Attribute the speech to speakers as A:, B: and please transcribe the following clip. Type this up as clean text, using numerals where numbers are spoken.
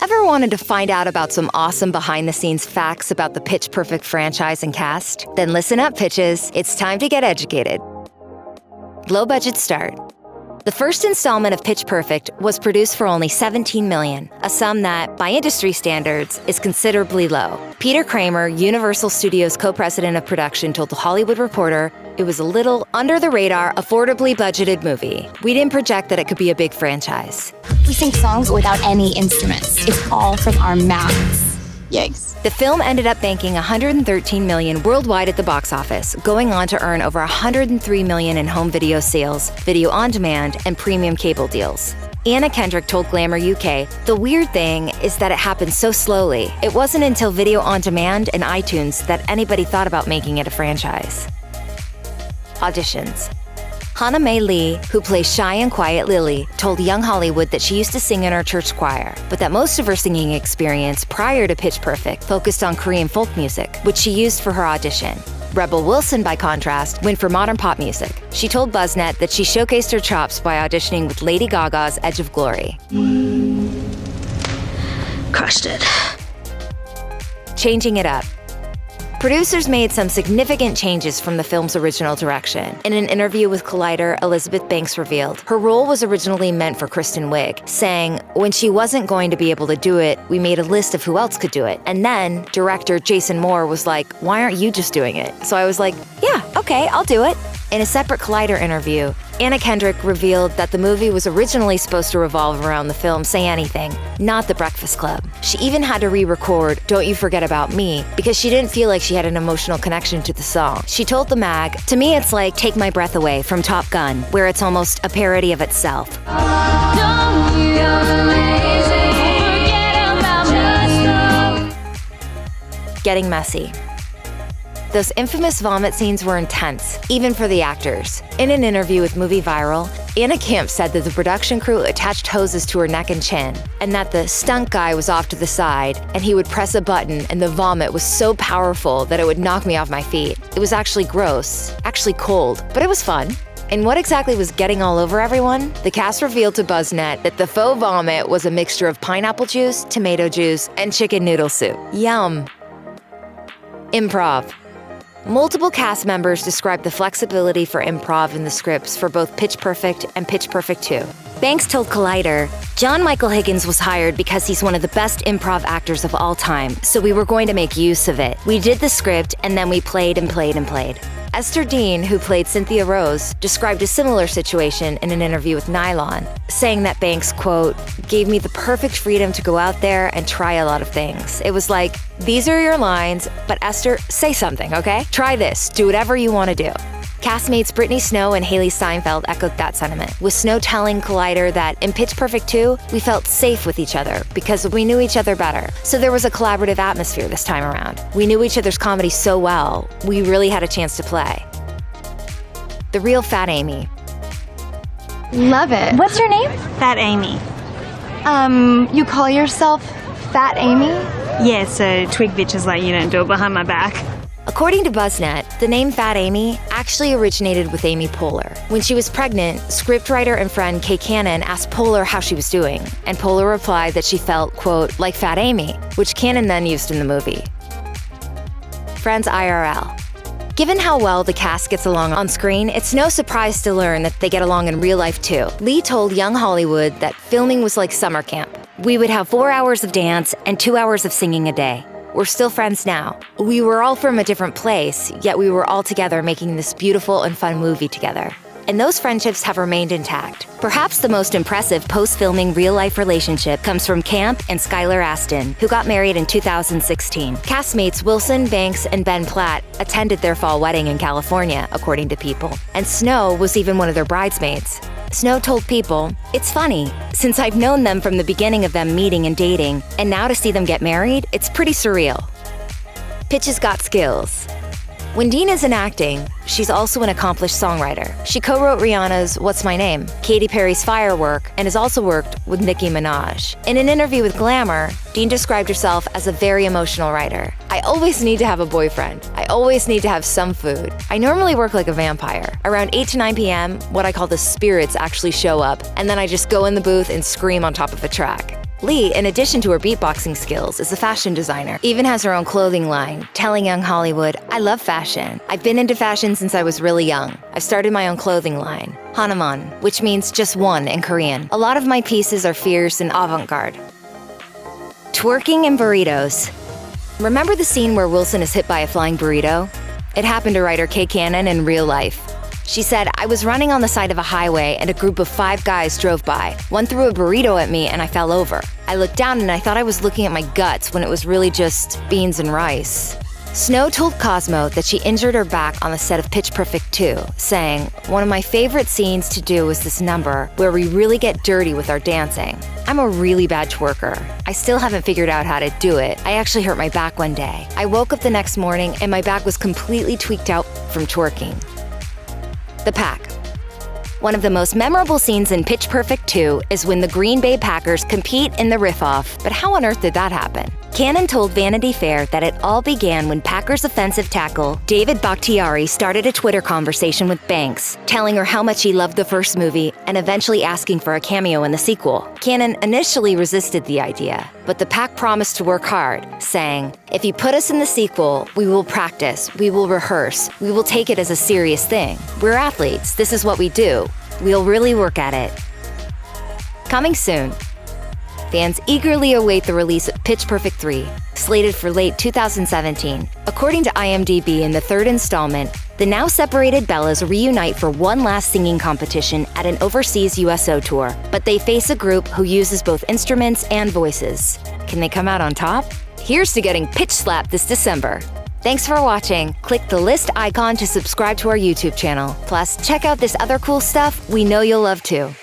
A: Ever wanted to find out about some awesome behind-the-scenes facts about the Pitch Perfect franchise and cast? Then listen up, Pitches. It's time to get educated. Low budget start. The first installment of Pitch Perfect was produced for only $17 million, a sum that, by industry standards, is considerably low. Peter Kramer, Universal Studios co-president of production, told The Hollywood Reporter, "It was a little under-the-radar, affordably budgeted movie. We didn't project that it could be a big franchise."
B: We sing songs without any instruments. It's all from our mouths. Yikes.
A: The film ended up banking $113 million worldwide at the box office, going on to earn over $103 million in home video sales, video on demand, and premium cable deals. Anna Kendrick told Glamour UK, "The weird thing is that it happened so slowly. It wasn't until video on demand and iTunes that anybody thought about making it a franchise." Auditions. Hana Mae Lee, who plays Shy and Quiet Lily, told Young Hollywood that she used to sing in her church choir, but that most of her singing experience prior to Pitch Perfect focused on Korean folk music, which she used for her audition. Rebel Wilson, by contrast, went for modern pop music. She told BuzzNet that she showcased her chops by auditioning with Lady Gaga's Edge of Glory.
C: Crushed it.
A: Changing it up. Producers made some significant changes from the film's original direction. In an interview with Collider, Elizabeth Banks revealed her role was originally meant for Kristen Wiig, saying, "When she wasn't going to be able to do it, we made a list of who else could do it. And then director Jason Moore was like, 'Why aren't you just doing it?' So I was like, 'Yeah, okay, I'll do it.'" In a separate Collider interview, Anna Kendrick revealed that the movie was originally supposed to revolve around the film Say Anything, not The Breakfast Club. She even had to re-record Don't You Forget About Me because she didn't feel like she had an emotional connection to the song. She told the mag, "To me it's like Take My Breath Away from Top Gun, where it's almost a parody of itself." Getting messy. Those infamous vomit scenes were intense, even for the actors. In an interview with Movie Viral, Anna Camp said that the production crew attached hoses to her neck and chin, and that the stunt guy was off to the side, and he would press a button, and the vomit was so powerful that it would knock me off my feet. It was actually gross, actually cold, but it was fun. And what exactly was getting all over everyone? The cast revealed to BuzzNet that the faux vomit was a mixture of pineapple juice, tomato juice, and chicken noodle soup. Yum. Improv. Multiple cast members described the flexibility for improv in the scripts for both Pitch Perfect and Pitch Perfect 2. Banks told Collider, "John Michael Higgins was hired because he's one of the best improv actors of all time, so we were going to make use of it. We did the script, and then we played and played and played." Esther Dean, who played Cynthia Rose, described a similar situation in an interview with Nylon, saying that Banks, quote, "gave me the perfect freedom to go out there and try a lot of things. It was like, these are your lines, but Esther, say something, okay? Try this, do whatever you want to do." Castmates Brittany Snow and Haley Steinfeld echoed that sentiment, with Snow telling Collider that in Pitch Perfect 2, we felt safe with each other because we knew each other better. So there was a collaborative atmosphere this time around. We knew each other's comedy so well, we really had a chance to play. The Real Fat Amy.
B: Love it.
C: What's your name? Fat Amy.
B: You call yourself Fat Amy?
C: Yeah, so twig bitches like you don't do it behind my back.
A: According to BuzzNet, the name Fat Amy actually originated with Amy Poehler. When she was pregnant, scriptwriter and friend Kay Cannon asked Poehler how she was doing, and Poehler replied that she felt, quote, like Fat Amy, which Cannon then used in the movie. Friends IRL. Given how well the cast gets along on screen, it's no surprise to learn that they get along in real life too. Lee told Young Hollywood that filming was like summer camp. "We would have 4 hours of dance and 2 hours of singing a day. We're still friends now. We were all from a different place, yet we were all together making this beautiful and fun movie together." And those friendships have remained intact. Perhaps the most impressive post-filming real-life relationship comes from Camp and Skylar Astin, who got married in 2016. Castmates Wilson, Banks, and Ben Platt attended their fall wedding in California, according to People. And Snow was even one of their bridesmaids. Snow told People, "It's funny, since I've known them from the beginning of them meeting and dating, and now to see them get married, it's pretty surreal." Pitch's got skills. When Dean isn't acting, she's also an accomplished songwriter. She co-wrote Rihanna's What's My Name, Katy Perry's Firework, and has also worked with Nicki Minaj. In an interview with Glamour, Dean described herself as a very emotional writer. "I always need to have a boyfriend. I always need to have some food. I normally work like a vampire. Around 8 to 9 p.m., what I call the spirits actually show up, and then I just go in the booth and scream on top of a track." Lee, in addition to her beatboxing skills, is a fashion designer, even has her own clothing line, telling Young Hollywood, "I love fashion. I've been into fashion since I was really young. I've started my own clothing line, Hanaman, which means just one in Korean. A lot of my pieces are fierce and avant-garde." Twerking and burritos. Remember the scene where Wilson is hit by a flying burrito? It happened to writer Kay Cannon in real life. She said, "I was running on the side of a highway and a group of 5 guys drove by. One threw a burrito at me and I fell over. I looked down and I thought I was looking at my guts when it was really just beans and rice." Snow told Cosmo that she injured her back on the set of Pitch Perfect 2, saying, "One of my favorite scenes to do is this number where we really get dirty with our dancing. I'm a really bad twerker. I still haven't figured out how to do it. I actually hurt my back one day. I woke up the next morning and my back was completely tweaked out from twerking." The Pack. One of the most memorable scenes in Pitch Perfect 2 is when the Green Bay Packers compete in the riff-off, but how on earth did that happen? Cannon told Vanity Fair that it all began when Packers offensive tackle David Bakhtiari started a Twitter conversation with Banks, telling her how much he loved the first movie and eventually asking for a cameo in the sequel. Cannon initially resisted the idea, but the Pack promised to work hard, saying, "If you put us in the sequel, we will practice, we will rehearse, we will take it as a serious thing. We're athletes, this is what we do. We'll really work at it." Coming soon. Fans eagerly await the release of Pitch Perfect 3, slated for late 2017. According to IMDb, in the third installment, the now separated Bellas reunite for one last singing competition at an overseas USO tour, but they face a group who uses both instruments and voices. Can they come out on top? Here's to getting pitch slapped this December. Thanks for watching. Click the list icon to subscribe to our YouTube channel. Plus, check out this other cool stuff we know you'll love too.